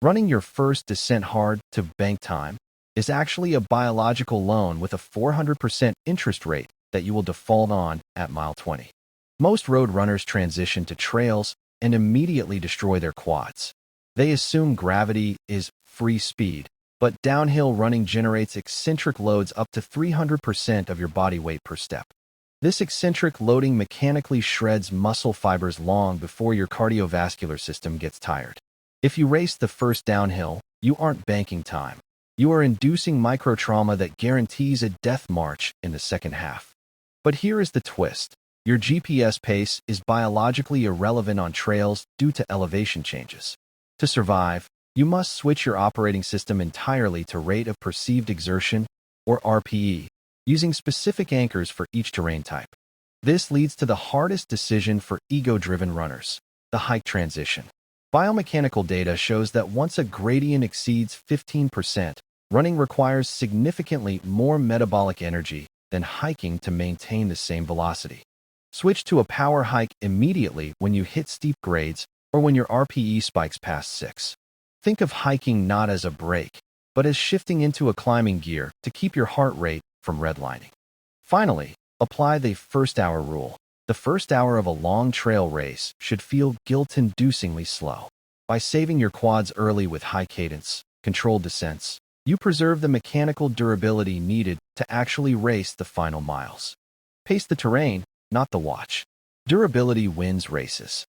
Running your first descent hard to bank time is actually a biological loan with a 400% interest rate that you will default on at mile 20. Most road runners transition to trails and immediately destroy their quads. They assume gravity is free speed, but downhill running generates eccentric loads up to 300% of your body weight per step. This eccentric loading mechanically shreds muscle fibers long before your cardiovascular system gets tired. If you race the first downhill, you aren't banking time. You are inducing microtrauma that guarantees a death march in the second half. But here is the twist. Your GPS pace is biologically irrelevant on trails due to elevation changes. To survive, you must switch your operating system entirely to rate of perceived exertion, or RPE, using specific anchors for each terrain type. This leads to the hardest decision for ego-driven runners, the hike transition. Biomechanical data shows that once a gradient exceeds 15%, running requires significantly more metabolic energy than hiking to maintain the same velocity. Switch to a power hike immediately when you hit steep grades or when your RPE spikes past 6. Think of hiking not as a break, but as shifting into a climbing gear to keep your heart rate from redlining. Finally, apply the first hour rule. The first hour of a long trail race should feel guilt-inducingly slow. By saving your quads early with high cadence, controlled descents, you preserve the mechanical durability needed to actually race the final miles. Pace the terrain, not the watch. Durability wins races.